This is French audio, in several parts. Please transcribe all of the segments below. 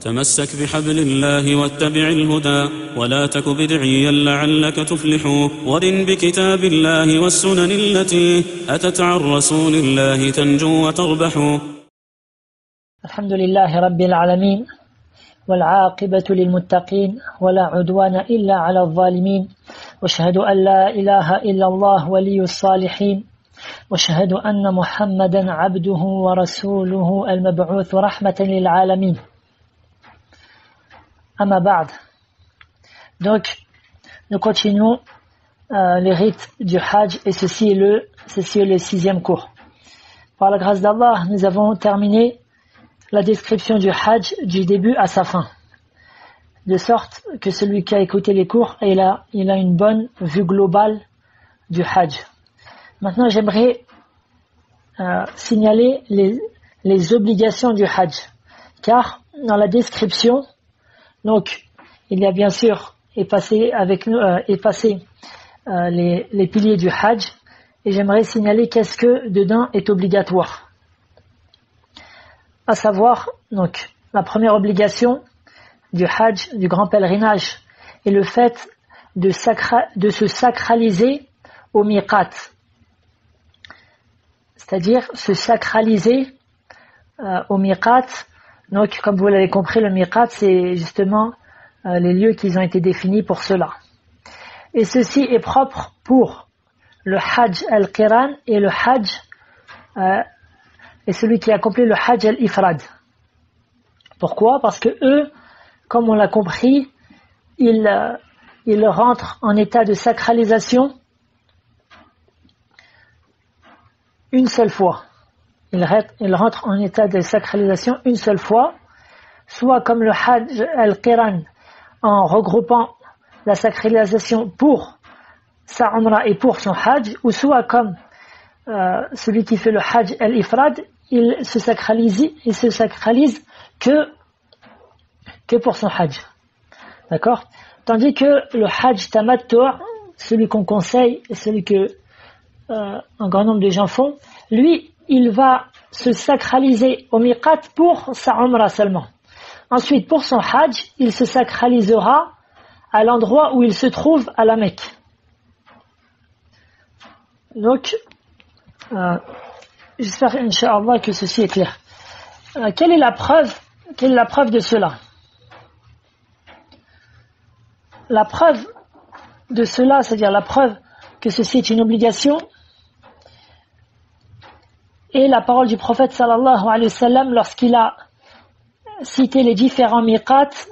تمسك بحبل الله واتبع الهدى ولا تك بدعيا لعلك تفلح ورن بكتاب الله والسنن التي أتت عن رسول الله تنجو وتربح. الحمد لله رب العالمين والعاقبة للمتقين ولا عدوان إلا على الظالمين واشهد أن لا إله إلا الله ولي الصالحين واشهد أن محمدا عبده ورسوله المبعوث رحمة للعالمين. Amma ba'd. Donc, nous continuons les rites du Hajj et ceci est le 6e cours. Par la grâce d'Allah, nous avons terminé la description du Hajj du début à sa fin. De sorte que celui qui a écouté les cours, il a une bonne vue globale du Hajj. Maintenant, j'aimerais signaler les obligations du Hajj. Car dans la description, donc, il y a bien sûr effacé les piliers du Hajj et j'aimerais signaler qu'est-ce que dedans est obligatoire. À savoir, donc, la première obligation du Hajj, du grand pèlerinage, est le fait de se sacraliser au miqat. C'est-à-dire se sacraliser au miqat. Donc, comme vous l'avez compris, le miqat, c'est justement les lieux qui ont été définis pour cela. Et ceci est propre pour le Hajj al-Qiran et le Hajj et celui qui a accompli le Hajj al-Ifrad. Pourquoi? Parce que eux, comme on l'a compris, ils rentrent en état de sacralisation une seule fois. Il rentre en état de sacralisation une seule fois, soit comme le Hajj al-Qiran en regroupant la sacralisation pour sa Umrah et pour son Hajj, ou soit comme celui qui fait le Hajj al-Ifrad, il se sacralise que pour son Hajj. D'accord? Tandis que le Hajj Tamattu', celui qu'on conseille et celui que un grand nombre de gens font, lui, il va se sacraliser au miqat pour sa umrah seulement. Ensuite, pour son hajj, il se sacralisera à l'endroit où il se trouve à la Mecque. Donc, j'espère, Inch'Allah, que ceci est clair. Quelle est la preuve de cela? La preuve de cela, c'est-à-dire la preuve que ceci est une obligation, et la parole du prophète sallallahu alayhi wa sallam lorsqu'il a cité les différents miqats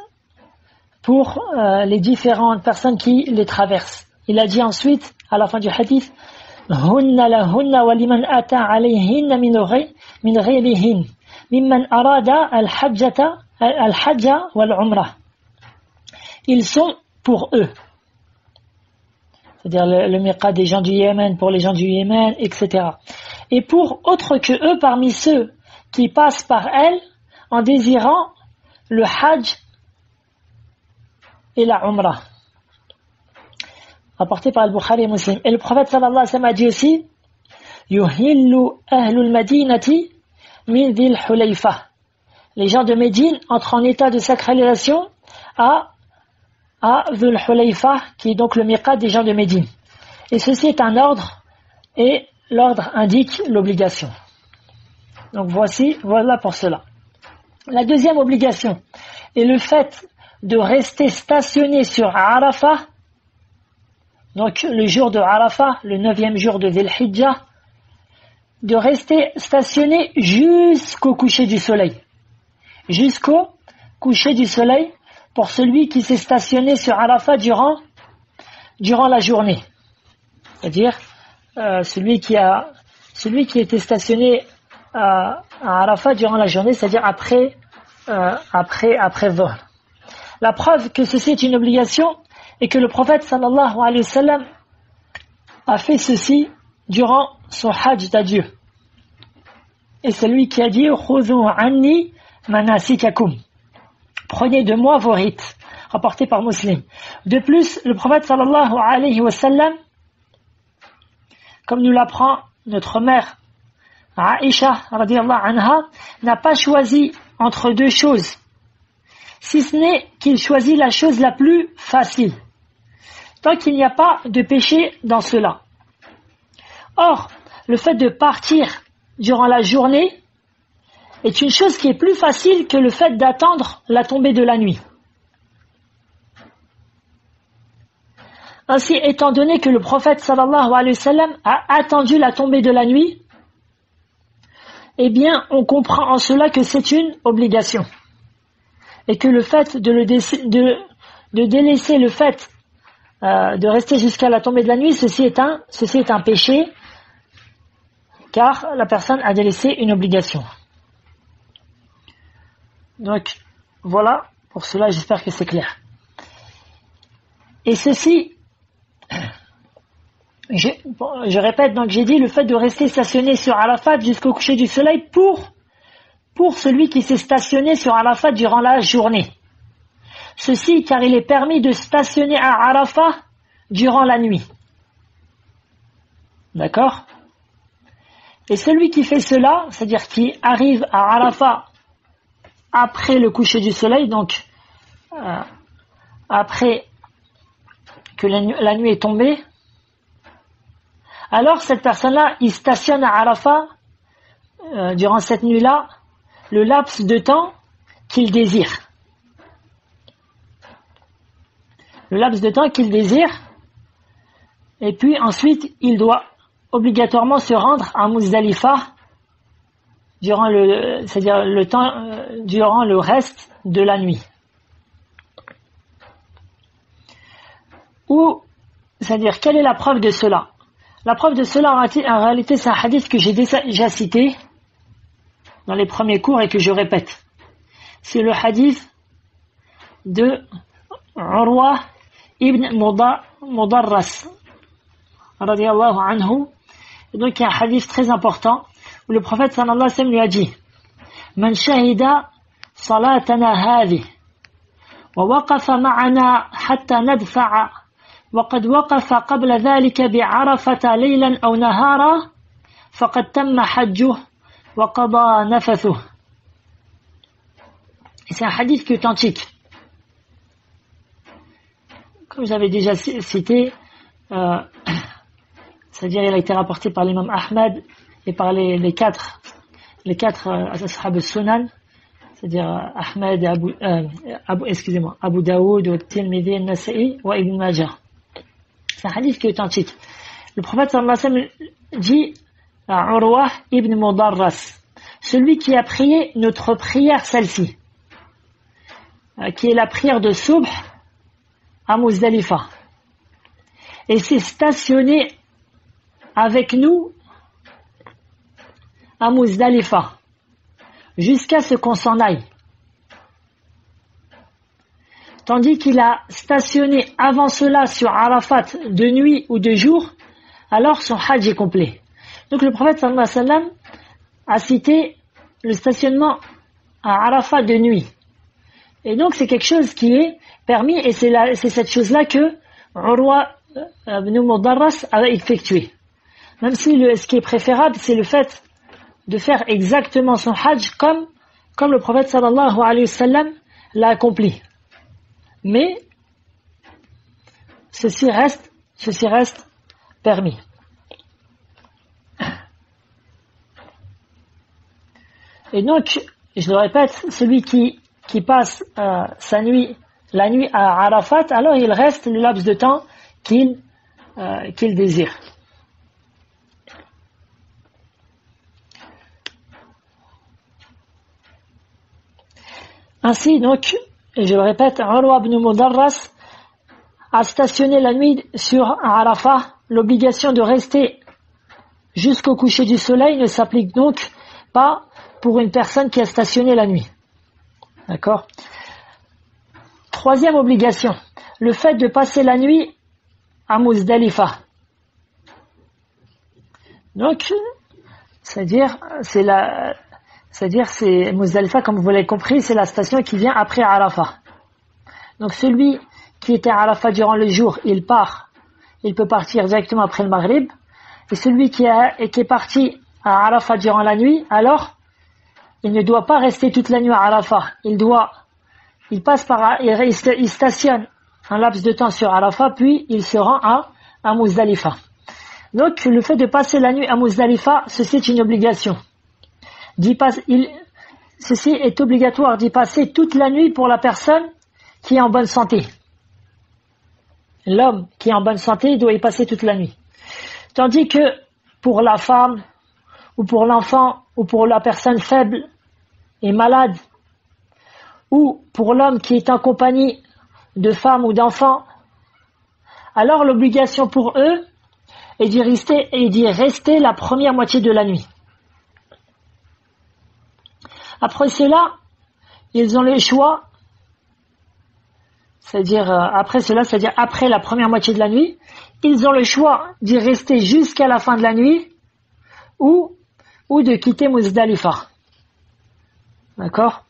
pour les différentes personnes qui les traversent. Il a dit ensuite, à la fin du hadith, hunna lahunna wa liman ata alayhinna min ghayrihin mimman arada al-hajja wal-umrah. Ils sont pour eux. C'est-à-dire le miqat des gens du Yémen pour les gens du Yémen, etc. Et pour autres que eux parmi ceux qui passent par elle en désirant le Hajj et la Umrah. Rapporté par Al-Bukhari et Muslim. Et le prophète sallallahu alayhi wa sallam a dit aussi Yuhillu ahlul madinati min dhil hulayfa. Les gens de Médine entrent en état de sacralisation à Dhul Hulayfa, qui est donc le miqat des gens de Médine. Et ceci est un ordre, et l'ordre indique l'obligation. Donc voilà pour cela. La deuxième obligation est le fait de rester stationné sur Arafah, donc le jour de Arafah, le 9e jour de Dhul Hijjah, de rester stationné jusqu'au coucher du soleil. Jusqu'au coucher du soleil, pour celui qui s'est stationné sur Arafat durant la journée. C'est-à-dire, celui qui était stationné à Arafat durant la journée, c'est-à-dire après Dhuhr. La preuve que ceci est une obligation est que le prophète sallallahu alayhi wa sallam a fait ceci durant son hajj d'adieu. Et c'est lui qui a dit khudhu anni manasikakum. Prenez de moi vos rites, rapporté par Muslim. De plus, le prophète sallallahu alayhi wa sallam, comme nous l'apprend notre mère Aïcha radiyallahu anha, n'a pas choisi entre deux choses. si ce n'est qu'il choisit la chose la plus facile, tant qu'il n'y a pas de péché dans cela. Or, le fait de partir durant la journée est une chose qui est plus facile que le fait d'attendre la tombée de la nuit. Ainsi, étant donné que le prophète sallallahu alayhi wa sallam a attendu la tombée de la nuit, eh bien, on comprend en cela que c'est une obligation. Et que le fait de délaisser le fait de rester jusqu'à la tombée de la nuit, ceci est un péché, car la personne a délaissé une obligation. Donc, voilà, pour cela, j'espère que c'est clair. Et ceci, je répète, donc j'ai dit le fait de rester stationné sur Arafat jusqu'au coucher du soleil pour celui qui s'est stationné sur Arafat durant la journée. Ceci car il est permis de stationner à Arafat durant la nuit. D'accord? Et celui qui fait cela, c'est-à-dire qui arrive à Arafat après le coucher du soleil, donc après que la nuit est tombée, alors cette personne-là, il stationne à Arafat durant cette nuit-là le laps de temps qu'il désire. Le laps de temps qu'il désire, et puis ensuite il doit obligatoirement se rendre à Muzdalifa durant durant le reste de la nuit. Ou, c'est-à-dire, quelle est la preuve de cela? La preuve de cela, en réalité, c'est un hadith que j'ai déjà cité dans les premiers cours et que je répète. C'est le hadith de Urwa ibn Mudarras, radiyallahu anhu. Et donc, il y a un hadith très important où le prophète sallallahu alayhi wa sallam lui a dit: Man shahida salatana hadhi wa waqafa ma'ana hatta nadfa'a وقد وقف قبل ذلك بعرفة ليلا أو نهارا فقد تم حجه وقضى نفثه. C'est un hadith qui est authentique. Comme j'avais déjà cité, c'est-à-dire il a été rapporté par l'imam Ahmad et par les quatre ashab al-Sunan, c'est-à-dire Ahmad et Abu Daoud, Tirmidhi, Nasa'i et Ibn Majah. C'est un hadith qui est authentique. Le prophète sallallahu alayhi wa sallam dit à Urwa ibn Mudarras, celui qui a prié notre prière celle-ci, qui est la prière de Subh à Muzdalifa, et s'est stationné avec nous à Muzdalifa jusqu'à ce qu'on s'en aille, tandis qu'il a stationné avant cela sur Arafat de nuit ou de jour, alors son hajj est complet. Donc le prophète sallallahu alayhi wa sallam a cité le stationnement à Arafat de nuit. Et donc c'est quelque chose qui est permis, et c'est cette chose-là que Urwa ibn Mudarras a effectué. Même si ce qui est préférable, c'est le fait de faire exactement son hajj comme le prophète sallallahu alayhi wa sallam l'a accompli. Mais ceci reste permis. Et donc, je le répète, celui qui passe la nuit à Arafat, alors il reste le laps de temps qu'il désire. Ainsi, donc, et je le répète, Urwa ibn Mudarras a stationné la nuit sur Arafat. L'obligation de rester jusqu'au coucher du soleil ne s'applique donc pas pour une personne qui a stationné la nuit. D'accord? Troisième obligation, le fait de passer la nuit à Muzdalifa. Donc, c'est-à-dire Muzdalifa, comme vous l'avez compris, c'est la station qui vient après Arafat. Donc celui qui était à Arafat durant le jour, il peut partir directement après le Maghrib. Et celui qui est parti à Arafat durant la nuit, alors il ne doit pas rester toute la nuit à Arafat. Il doit il stationne un laps de temps sur Arafat, puis il se rend à Muzdalifa. Donc le fait de passer la nuit à Muzdalifa, ceci est une obligation. Ceci est obligatoire d'y passer toute la nuit pour la personne qui est en bonne santé. L'homme qui est en bonne santé doit y passer toute la nuit. Tandis que pour la femme, ou pour l'enfant, ou pour la personne faible et malade, ou pour l'homme qui est en compagnie de femmes ou d'enfants, alors l'obligation pour eux est d'y rester la première moitié de la nuit. Après cela, ils ont le choix, c'est-à-dire après la première moitié de la nuit, ils ont le choix d'y rester jusqu'à la fin de la nuit ou de quitter Muzdalifa. D'accord?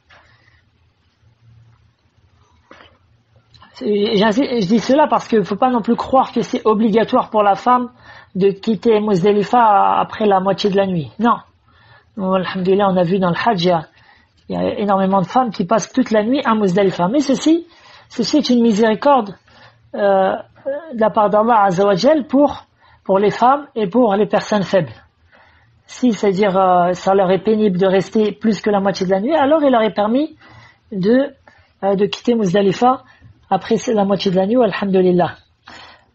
Je dis cela parce qu'il ne faut pas non plus croire que c'est obligatoire pour la femme de quitter Muzdalifa après la moitié de la nuit. Non. Alhamdulillah, on a vu dans le Hajj, il y a énormément de femmes qui passent toute la nuit à Muzdalifa. Mais ceci est une miséricorde de la part d'Allah Azza wa Jal pour les femmes et pour les personnes faibles. Si, c'est-à-dire, ça leur est pénible de rester plus que la moitié de la nuit, alors il leur est permis de quitter Muzdalifa après la moitié de la nuit, alhamdulillah.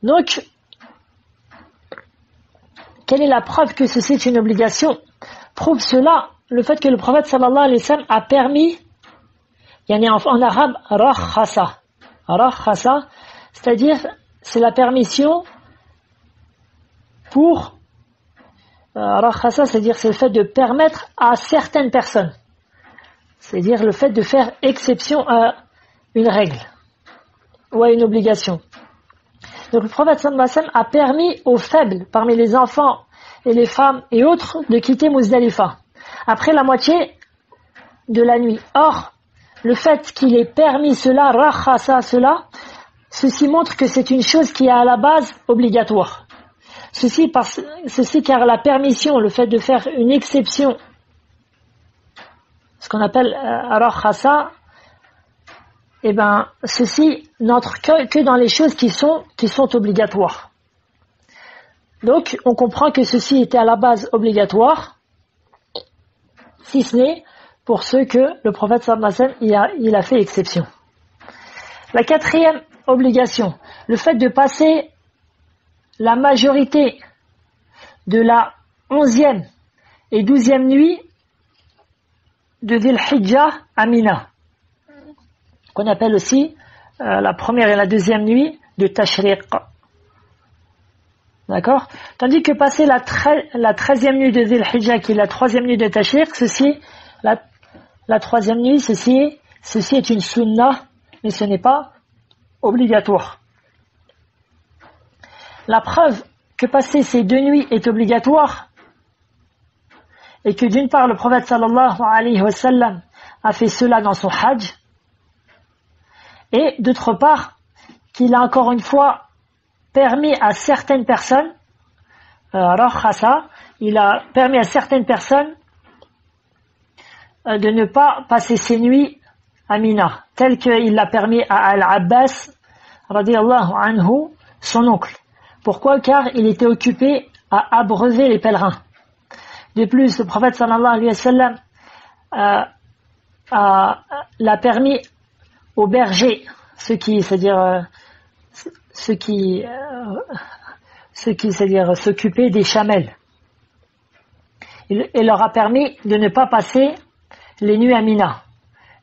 Donc, quelle est la preuve que ceci est une obligation? Prouve cela le fait que le prophète sallallahu alayhi wa sallam a permis, en arabe, rakhasa. Rakhasa, c'est-à-dire, c'est la permission pour rakhasa, c'est-à-dire c'est le fait de permettre à certaines personnes. C'est-à-dire le fait de faire exception à une règle ou à une obligation. Donc le prophète sallallahu alayhi wa sallam a permis aux faibles, parmi les enfants et les femmes et autres, de quitter Muzdalifa après la moitié de la nuit. Or, le fait qu'il ait permis cela, rakhasa cela, ceci montre que c'est une chose qui est à la base obligatoire. Ceci car la permission, le fait de faire une exception, ce qu'on appelle rakhasa, ceci n'entre que dans les choses qui sont obligatoires. Donc, on comprend que ceci était à la base obligatoire, si ce n'est pour ceux que le prophète sallallahu alayhi wa sallam il a fait exception. La quatrième obligation, le fait de passer la majorité de la 11e et 12e nuit de Dhul Hijjah à Mina, qu'on appelle aussi la première et la deuxième nuit de Tashriq. D'accord? Tandis que passer la 13e nuit de Dhul Hijjah, qui est la 3e nuit de Tashriq, la 3e nuit, ceci est une sunnah, mais ce n'est pas obligatoire. La preuve que passer ces deux nuits est obligatoire, et que d'une part le prophète sallallahu alayhi wa sallam a fait cela dans son hajj, et d'autre part qu'il a encore une fois permis à certaines personnes, il a permis à certaines personnes de ne pas passer ces nuits à Mina, tel qu'il l'a permis à Al-Abbas radiyallahu anhu, son oncle. Pourquoi? Car il était occupé à abreuver les pèlerins. De plus, le prophète sallallahu alayhi wa sallam l'a permis aux bergers, c'est-à-dire s'occuper des chamelles. Il leur a permis de ne pas passer les nuits à Mina.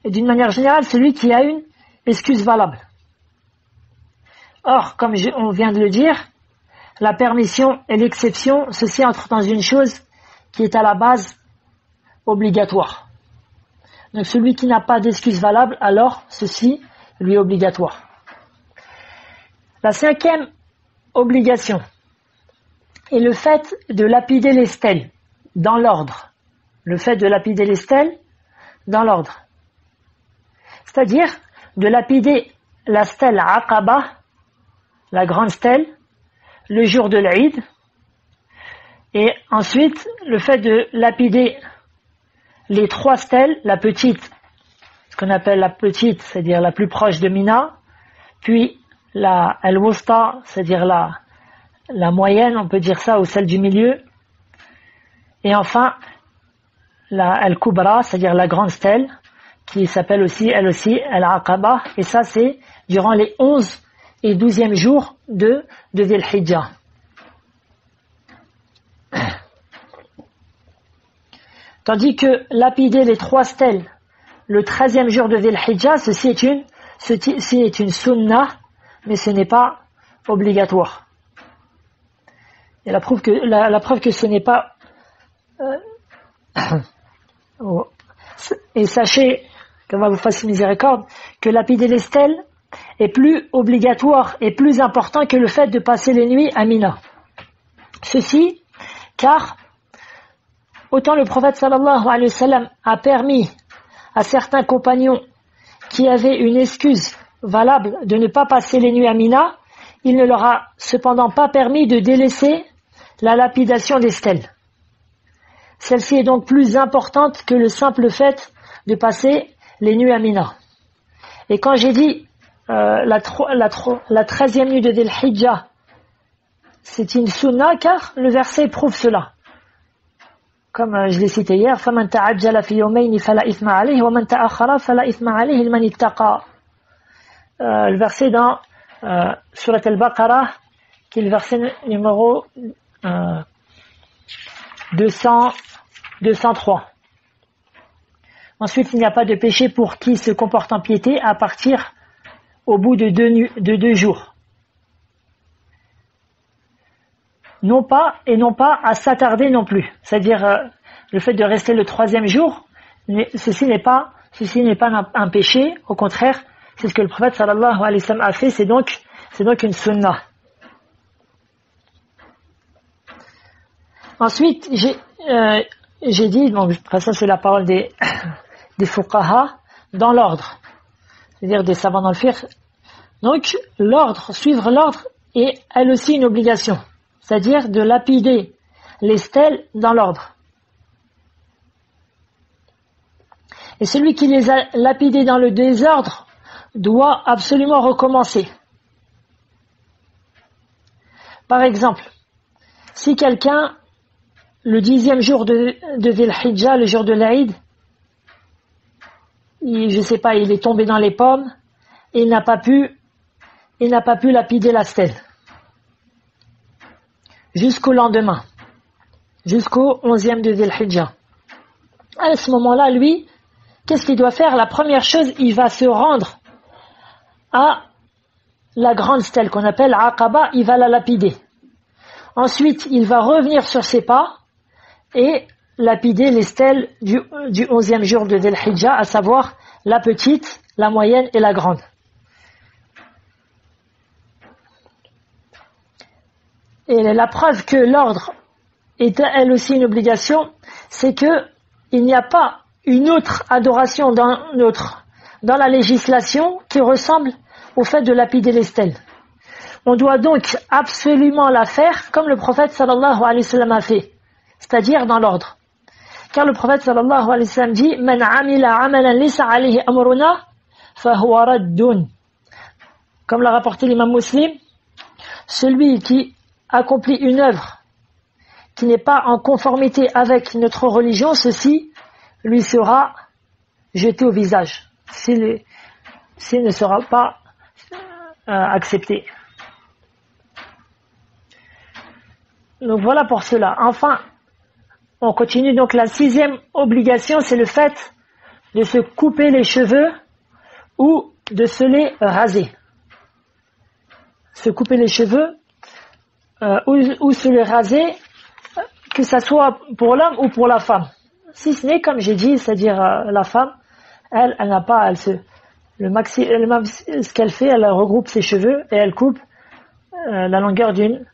Et d'une manière générale, celui qui a une excuse valable. Or, comme on vient de le dire, la permission et l'exception, ceci entre dans une chose qui est à la base obligatoire. Donc celui qui n'a pas d'excuse valable, alors ceci lui est obligatoire. La cinquième obligation est le fait de lapider les stèles dans l'ordre. Le fait de lapider les stèles dans l'ordre. C'est-à-dire de lapider la stèle Aqaba, la grande stèle, le jour de l'Aïd, et ensuite le fait de lapider les trois stèles, la petite ce qu'on appelle la petite, c'est-à-dire la plus proche de Mina, puis la al-wusta, c'est-à-dire la moyenne, on peut dire ça, ou celle du milieu, et enfin la al-kubra, c'est-à-dire la grande stèle, qui s'appelle aussi, elle aussi, al-aqaba, et ça c'est durant les 11 et 12e jours de Dhul Hijjah. Tandis que lapider les 3 stèles le 13e jour de Dhul Hijjah, ceci est une sunnah, mais ce n'est pas obligatoire. Et la preuve que ce n'est pas et sachez, qu'Allah vous fasse miséricorde, que lapider les stèles est plus obligatoire et plus important que le fait de passer les nuits à Mina. Ceci, car autant le prophète sallallahu alayhi wa sallam a permis à certains compagnons qui avaient une excuse valable de ne pas passer les nuits à Mina, il ne leur a cependant pas permis de délaisser la lapidation des stèles. Celle-ci est donc plus importante que le simple fait de passer les nuits à Mina. Et quand j'ai dit la 13e nuit de Dhul Hijjah, c'est une sunna, car le verset prouve cela. Comme je l'ai cité hier, فَمَنْ تَعَجَّلَ فِي يَوْمَيْنِ فَلَا إِثْمَ عَلَيْهِ وَمَنْ تَأَخَّرَ فَلَا إِثْمَ عَلَيْهِ لِمَنِ اتَّقَى. Le verset dans Surat al-Baqarah, qui est le verset numéro 203. Ensuite, il n'y a pas de péché pour qui se comporte en piété à partir au bout de 2 jours. Non pas à s'attarder non plus. C'est-à-dire le fait de rester le 3e jour, ceci n'est pas un péché. Au contraire, c'est ce que le prophète sallallahu alayhi wa sallam a fait. C'est donc une sunnah. Ensuite, j'ai dit, donc ça c'est la parole des fuqaha, dans l'ordre, c'est-à-dire des savants dans le fiqh. Donc suivre l'ordre est elle aussi une obligation, c'est-à-dire de lapider les stèles dans l'ordre. Et celui qui les a lapidés dans le désordre doit absolument recommencer. Par exemple, si quelqu'un, le 10e jour de Dhul Hijjah, le jour de l'Aïd, il est tombé dans les pommes et il n'a pas pu lapider la stèle jusqu'au lendemain, jusqu'au 11e de Dhul Hijjah. À ce moment-là, lui, qu'est-ce qu'il doit faire? La première chose, il va se rendre à la grande stèle qu'on appelle Aqaba, il va la lapider. Ensuite, il va revenir sur ses pas et lapider les stèles du 11e jour de Dhul Hijjah, à savoir la petite, la moyenne et la grande. Et la preuve que l'ordre est elle aussi une obligation, c'est que il n'y a pas une autre adoration dans la législation qui ressemble au fait de lapider les stèles. On doit donc absolument la faire comme le prophète sallallahu alayhi wa sallam a fait, c'est-à-dire dans l'ordre. Car le prophète sallallahu alayhi wa sallam dit Man amila amalan laysa alayhi amruna fahuwa raddun. Comme l'a rapporté l'imam Muslim, celui qui accomplit une œuvre qui n'est pas en conformité avec notre religion, ceci lui sera jeté au visage, s'il ne sera pas accepté. Donc voilà pour cela. Enfin, on continue. Donc la 6e obligation, c'est le fait de se couper les cheveux ou de se les raser. Se couper les cheveux ou se les raser, que ça soit pour l'homme ou pour la femme. Si ce n'est, comme j'ai dit, c'est-à-dire la femme, elle n'a pas, ce qu'elle fait, elle regroupe ses cheveux et elle coupe la longueur d'une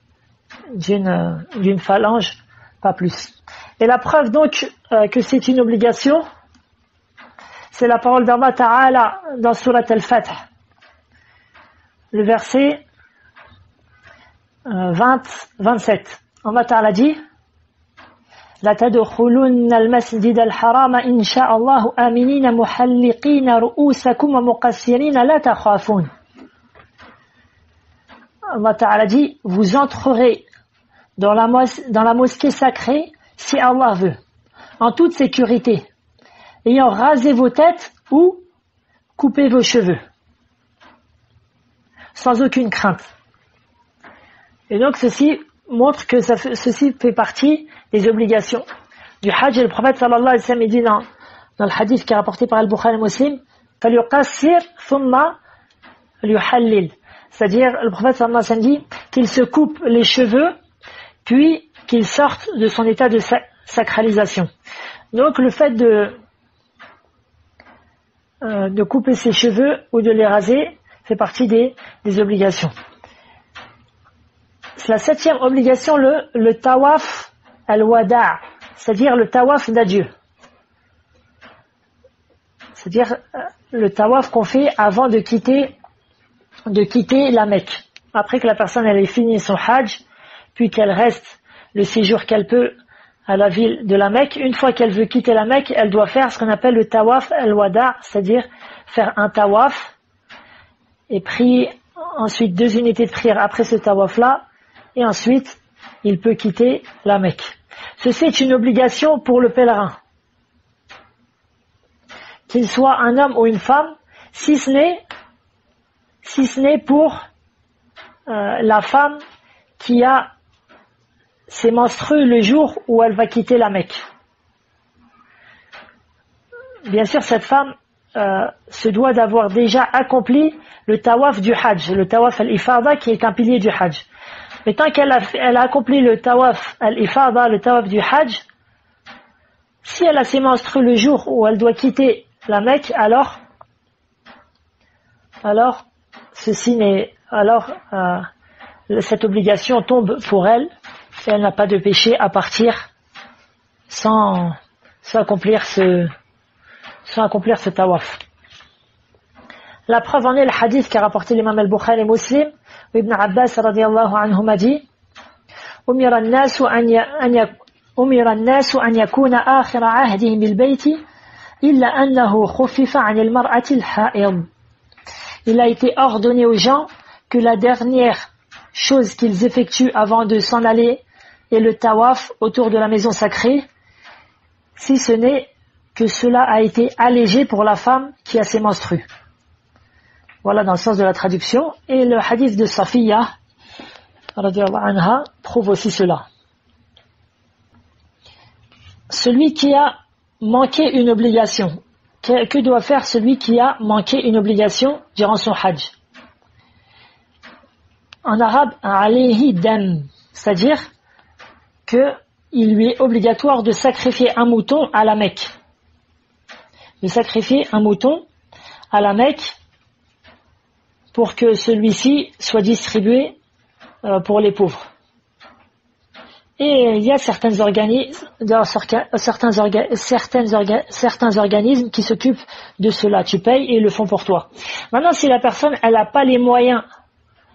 phalange, pas plus. Et la preuve donc que c'est une obligation, c'est la parole d'Allah Ta'ala dans Surat Al-Fath, le verset 27. Allah Ta'ala dit لتدخلن المسجد الحرام إن شاء الله آمنين محلقين رؤوسكم ومقصرين لا تخافون. Allah Ta'ala dit, vous entrerez dans la mosquée sacrée si Allah veut, en toute sécurité, ayant rasé vos têtes ou coupé vos cheveux, sans aucune crainte. Et donc ceci montre que ceci fait partie des obligations du Hajj. Et le prophète sallallahu alayhi wa sallam dit dans le hadith qui est rapporté par Al-Bukhari et Muslim, فَلْيُقَصِّرْ ثُمَّ لْيُحَلِّلْ. C'est-à-dire, le prophète sallallahu alayhi wa sallam dit qu'il se coupe les cheveux, puis qu'il sorte de son état de sacralisation. Donc le fait de couper ses cheveux ou de les raser fait partie des obligations. C'est la 7e obligation, le tawaf al-wada', c'est-à-dire le tawaf d'adieu. C'est-à-dire le tawaf qu'on fait avant de quitter la Mecque. Après que la personne elle ait fini son hajj, puis qu'elle reste le séjour qu'elle peut à la ville de la Mecque, une fois qu'elle veut quitter la Mecque, elle doit faire ce qu'on appelle le tawaf al-wada', c'est-à-dire faire un tawaf et prier ensuite 2 unités de prière après ce tawaf-là, et ensuite il peut quitter la Mecque. Ceci est une obligation pour le pèlerin, qu'il soit un homme ou une femme, si ce n'est pour la femme qui a ses menstrues le jour où elle va quitter la Mecque. Bien sûr, cette femme se doit d'avoir déjà accompli le tawaf du Hajj, le tawaf al-ifada qui est un pilier du Hajj. Mais tant qu'elle a accompli le tawaf al-ifada, le tawaf du Hajj, si elle a ses menstrues le jour où elle doit quitter la Mecque, alors cette obligation tombe pour elle et elle n'a pas de péché à partir sans accomplir ce tawaf. La preuve en est le hadith qu'a rapporté l'imam al-Bukhari et Muslim, où Ibn Abbas radiyallahu anhuma dit أمر الناس أن يكون آخر عهدهم بالبيت إلا أنه خفف عن المرأة الحائض. Il a été ordonné aux gens que la dernière chose qu'ils effectuent avant de s'en aller est le tawaf autour de la maison sacrée, si ce n'est que cela a été allégé pour la femme qui a ses menstrues. Voilà dans le sens de la traduction. Et le hadith de Safiya radiyallahu anha prouve aussi cela. Celui qui a manqué une obligation, que doit faire celui qui a manqué une obligation durant son hajj? En arabe, alayhi dam, c'est-à-dire que il lui est obligatoire de sacrifier un mouton à la Mecque. De sacrifier un mouton à la Mecque pour que celui-ci soit distribué pour les pauvres. Et il y a certains organismes qui s'occupent de cela. Tu payes et ils le font pour toi. Maintenant, si la personne elle n'a pas les moyens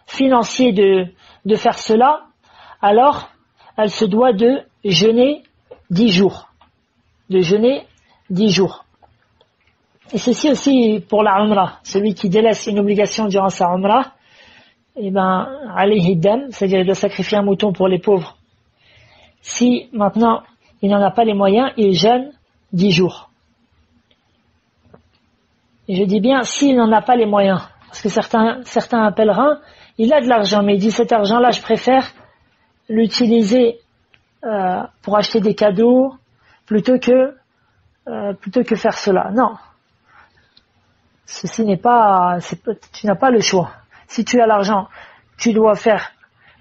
financiers de faire cela, alors elle se doit de jeûner 10 jours. De jeûner 10 jours. Et ceci aussi pour la umrah. Celui qui délaisse une obligation durant sa umrah, alayhi dam, c'est-à-dire il doit sacrifier un mouton pour les pauvres. Si maintenant il n'en a pas les moyens, il jeûne 10 jours. Et je dis bien s'il n'en a pas les moyens. Parce que certains pèlerins, il a de l'argent, mais il dit cet argent-là, je préfère l'utiliser pour acheter des cadeaux plutôt que faire cela. Non. Ceci n'est pas, tu n'as pas le choix. Si tu as l'argent, tu dois faire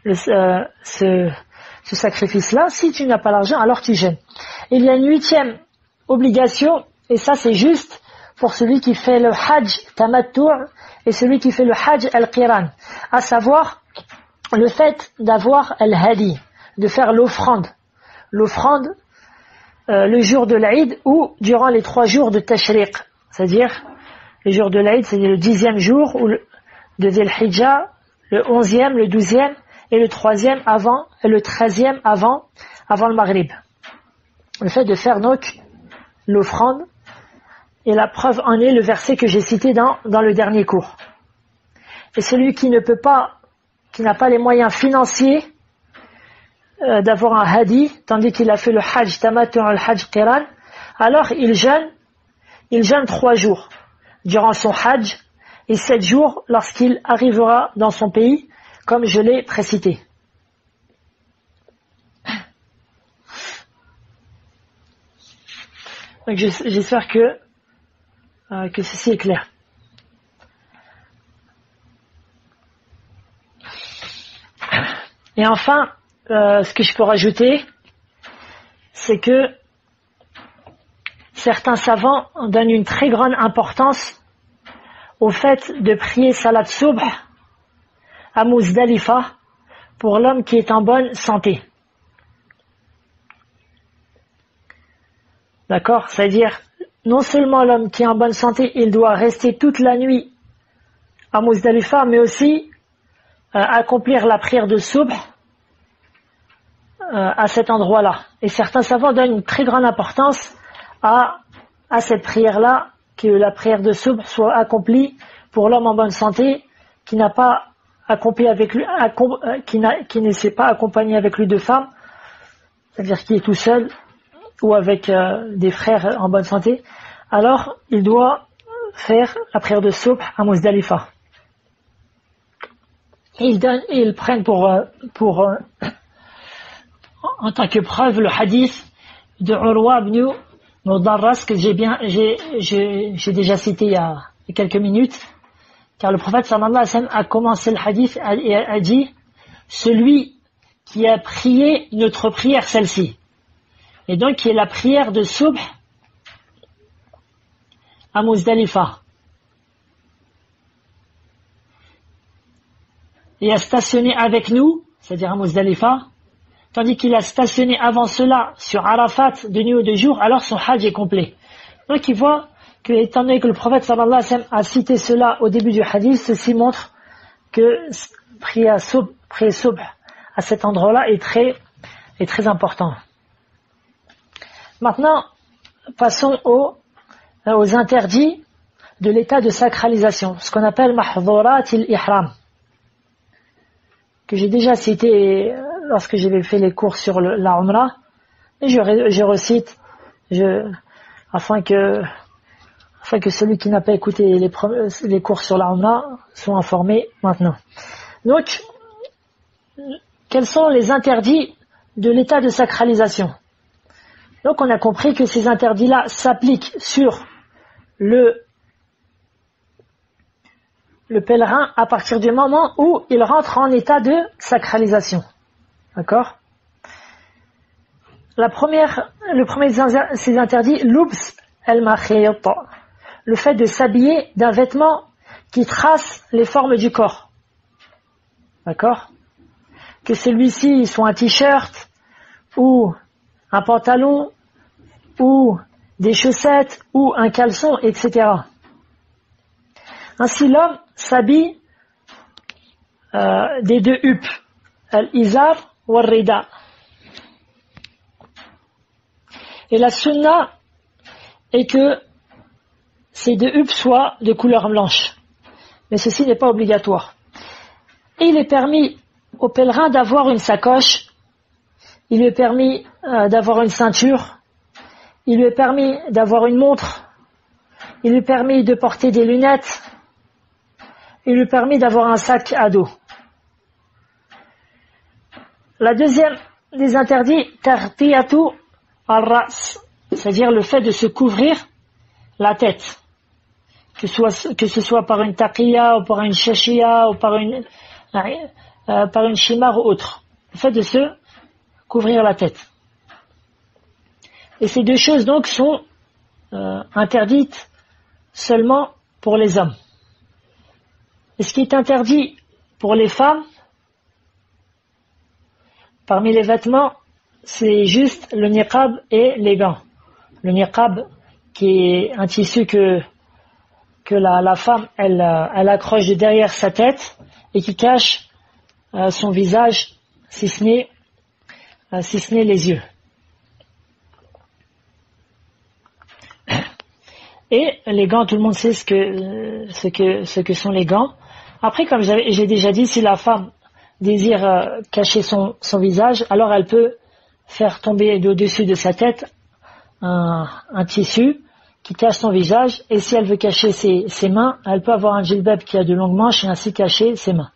ce sacrifice-là. Si tu n'as pas l'argent, alors tu jeûnes. Il y a une 8e obligation, et ça c'est juste pour celui qui fait le hajj tamattu' et celui qui fait le hajj al-qiran, à savoir le fait d'avoir al-hadi, de faire l'offrande le jour de l'Aïd ou durant les 3 jours de tashriq, c'est-à-dire le jour de l'Aïd, c'est le 10e jour ou de Dhul Hijjah, le 11e, le 12e et le 3e avant, et le 13e avant le Maghrib. le fait de faire donc l'offrande. Et la preuve en est le verset que j'ai cité dans le dernier cours. Et celui qui ne peut pas, qui n'a pas les moyens financiers d'avoir un hadi, tandis qu'il a fait le hajj tamattu' le hajj qiran, alors il jeûne 3 jours durant son hajj et 7 jours lorsqu'il arrivera dans son pays, comme je l'ai précité. Donc j'espère que ceci est clair. Et enfin, ce que je peux rajouter, c'est que certains savants donnent une très grande importance au fait de prier Salat Subh à Muzdalifa pour l'homme qui est en bonne santé. D'accord? C'est-à-dire, non seulement l'homme qui est en bonne santé, il doit rester toute la nuit à Muzdalifa, mais aussi accomplir la prière de Subh à cet endroit-là. Et certains savants donnent une très grande importance à cette prière-là, que la prière de Subh soit accomplie pour l'homme en bonne santé, qui n'a pas accompli avec lui, qui ne s'est pas accompagné avec lui de femme, c'est-à-dire qui est tout seul, ou avec des frères en bonne santé, alors il doit faire la prière de Subh à Muzdalifa. Et ils prennent pour en tant que preuve le hadith de Urwa ibn Mudarras que j'ai déjà cité il y a quelques minutes, car le prophète sallallahu alayhi wa sallam a commencé le hadith et a dit: celui qui a prié notre prière, celle-ci, et donc qui est la prière de Subh à Muzdalifa, et a stationné avec nous, c'est-à-dire à Muzdalifa, tandis qu'il a stationné avant cela sur Arafat de nuit ou de jour, alors son hajj est complet. Donc il voit que, étant donné que le prophète sallallahu alayhi wa sallam a cité cela au début du hadith, ceci montre que prier Subh à cet endroit-là est très important. Maintenant, passons aux interdits de l'état de sacralisation, ce qu'on appelle mahdhurat al-ihram, que j'ai déjà cité lorsque j'avais fait les cours sur la Umrah, et je recite, afin que celui qui n'a pas écouté les cours sur la Umrah soit informé maintenant. Donc, quels sont les interdits de l'état de sacralisation? Donc on a compris que ces interdits-là s'appliquent sur le pèlerin à partir du moment où il rentre en état de sacralisation. D'accord? Le premier de ces interdits, l'ubs al-makhiyat, le fait de s'habiller d'un vêtement qui trace les formes du corps. D'accord? Que celui-ci soit un t-shirt ou un pantalon ou des chaussettes ou un caleçon, etc. Ainsi l'homme s'habille des 2 huppes, al-izar ou al-rida. Et la sunna est que ces 2 huppes soient de couleur blanche. Mais ceci n'est pas obligatoire. Et il est permis au pèlerin d'avoir une sacoche, il lui est permis d'avoir une ceinture, il lui est permis d'avoir une montre, il lui est permis de porter des lunettes, il lui est permis d'avoir un sac à dos. La deuxième des interdits, tartiyatu al-ras, c'est-à-dire le fait de se couvrir la tête, que ce soit par une taqiya ou par une shashia ou par une shimar ou autre, le fait de se couvrir la tête. Et ces 2 choses donc sont interdites seulement pour les hommes. Et ce qui est interdit pour les femmes, parmi les vêtements, c'est juste le niqab et les gants. Le niqab, qui est un tissu que la femme elle accroche de derrière sa tête et qui cache son visage, si ce n'est les yeux. Et les gants, tout le monde sait ce que sont les gants. Après, comme j'ai déjà dit, si la femme désire cacher son visage, alors elle peut faire tomber au-dessus de sa tête un tissu qui cache son visage, et si elle veut cacher ses mains, elle peut avoir un djilbab qui a de longues manches et ainsi cacher ses mains.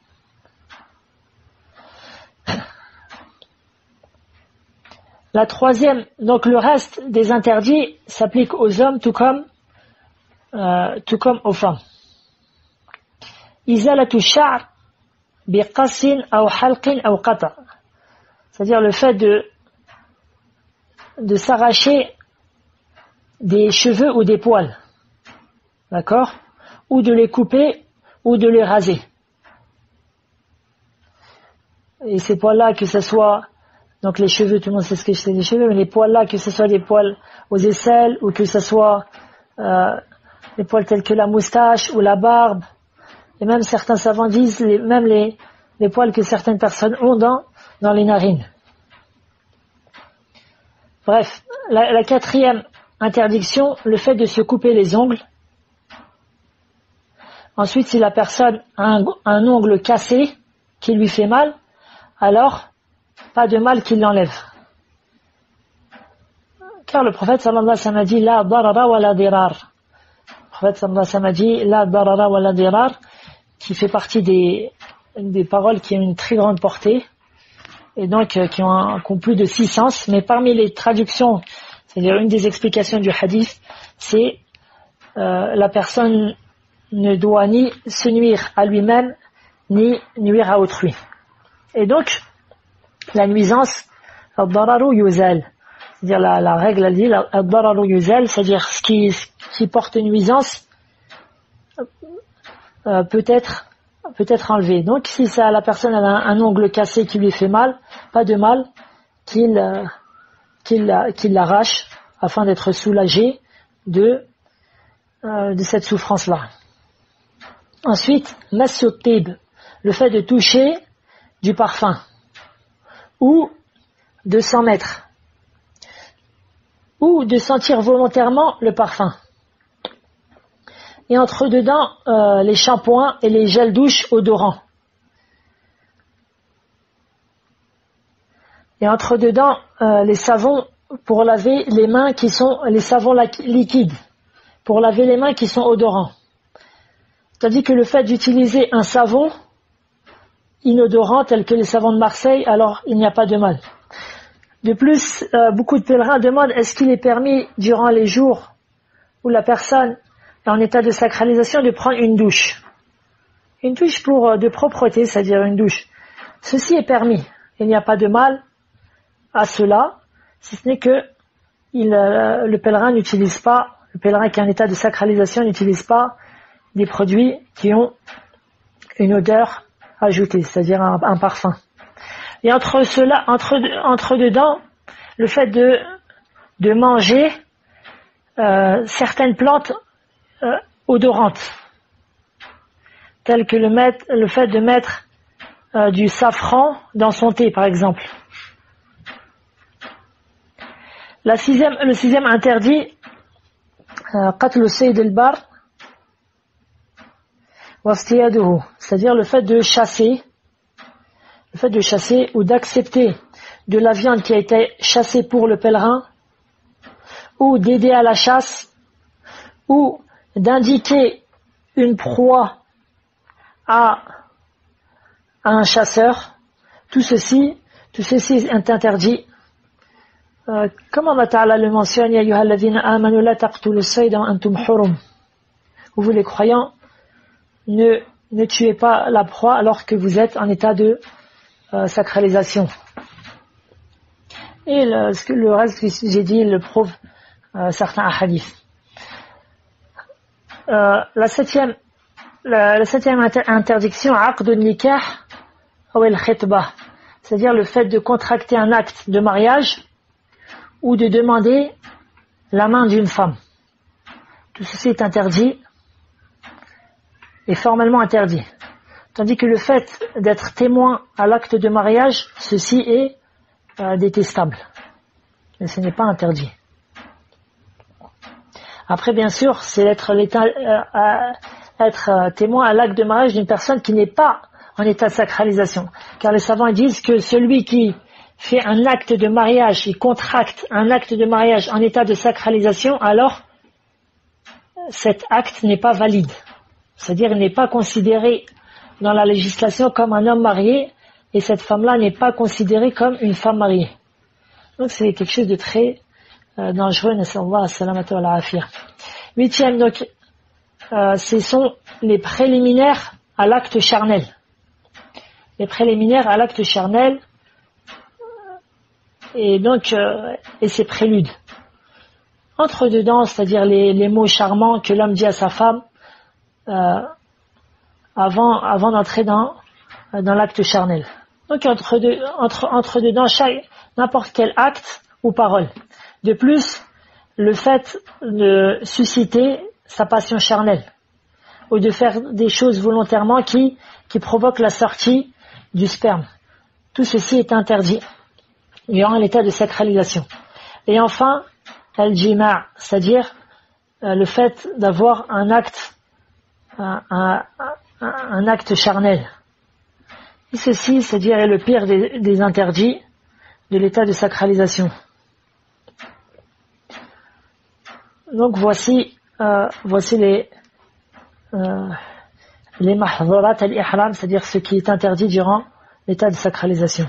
La troisième, donc le reste des interdits s'applique aux hommes tout comme aux femmes. Izalatu sha'r biqassin aw halqin aw qata'. C'est-à-dire le fait de s'arracher des cheveux ou des poils. D'accord? Ou de les couper ou de les raser. Et ces poils-là, que ce soit, donc les cheveux, tout le monde sait ce que c'est les cheveux, mais les poils-là, que ce soit des poils aux aisselles ou que ce soit les poils tels que la moustache ou la barbe, et même certains savants disent même les poils que certaines personnes ont dans les narines. Bref, la quatrième interdiction, le fait de se couper les ongles. Ensuite, si la personne a un ongle cassé qui lui fait mal, alors pas de mal qu'il l'enlève. Car le prophète sallallahu alayhi wa sallam a dit la darara wa la dirar. Le prophète sallallahu alayhi wa sallam a dit la darara wa la dirar, qui fait partie des paroles qui ont une très grande portée et donc qui ont plus de 6 sens. Mais parmi les traductions, c'est-à-dire une des explications du hadith, c'est la personne ne doit ni se nuire à lui-même ni nuire à autrui. Et donc la nuisance, ad-dararu yuzal, c'est-à-dire la règle elle dit ad-dararu yuzal, c'est-à-dire ce qui porte nuisance peut être enlevé. Donc si la personne a un ongle cassé qui lui fait mal, pas de mal qu'il l'arrache afin d'être soulagé de cette souffrance-là. Ensuite, massu tib, le fait de toucher du parfum ou de s'en mettre ou de sentir volontairement le parfum. Et entre dedans les shampoings et les gels douche odorants. Et entre dedans les savons pour laver les mains qui sont les savons liquides, pour laver les mains qui sont odorants. C'est-à-dire que le fait d'utiliser un savon inodorant tel que les savons de Marseille, alors il n'y a pas de mal. De plus, beaucoup de pèlerins demandent est-ce qu'il est permis durant les jours où la personne est en état de sacralisation de prendre une douche. Une douche de propreté, c'est-à-dire une douche. Ceci est permis. Il n'y a pas de mal à cela, si ce n'est que le pèlerin qui est en état de sacralisation n'utilise pas des produits qui ont une odeur ajoutée, c'est-à-dire un parfum. Et entre dedans, le fait de manger certaines plantes odorantes, telles que le fait de mettre du safran dans son thé, par exemple. Le sixième interdit, qatl sayd al-bar wa istiyaduhu, c'est-à-dire le fait de chasser ou d'accepter de la viande qui a été chassée pour le pèlerin, ou d'aider à la chasse, ou d'indiquer une proie à un chasseur. Tout ceci est interdit. Comme Allah Ta'ala le mentionne, Ya ayyuhalladhina amanu la taqtulu sayda wa antum hurum. Vous les croyants, ne tuez pas la proie alors que vous êtes en état de sacralisation. Et le reste que j'ai dit le prouve certains hadiths. La septième interdiction, aqd nikah ou al-khitbah, c'est-à-dire le fait de contracter un acte de mariage ou de demander la main d'une femme. Tout ceci est interdit et formellement interdit. Tandis que le fait d'être témoin à l'acte de mariage, ceci est détestable. Mais ce n'est pas interdit. Après, bien sûr, c'est être témoin à l'acte de mariage d'une personne qui n'est pas en état de sacralisation. Car les savants disent que celui qui fait un acte de mariage, il contracte un acte de mariage en état de sacralisation, alors cet acte n'est pas valide. C'est-à-dire, il n'est pas considéré dans la législation comme un homme marié, et cette femme-là n'est pas considérée comme une femme mariée. Donc c'est quelque chose de très dangereux. Nas'Allah as-salamata wal afiyah. Huitième, donc, ce sont les préliminaires à l'acte charnel. Les préliminaires à l'acte charnel, et donc, et ses préludes. Entre dedans, c'est-à-dire les mots charmants que l'homme dit à sa femme, avant d'entrer dans l'acte charnel. Donc entre dedans n'importe quel acte ou parole. De plus, le fait de susciter sa passion charnelle ou de faire des choses volontairement qui provoquent la sortie du sperme. Tout ceci est interdit durant l'état de sacralisation. Et enfin, al-jima', c'est-à-dire le fait d'avoir un acte charnel. Et ceci, c'est-à-dire, est le pire des interdits de l'état de sacralisation. Donc voici les mahdhurat al-ihram, c'est-à-dire ce qui est interdit durant l'état de sacralisation.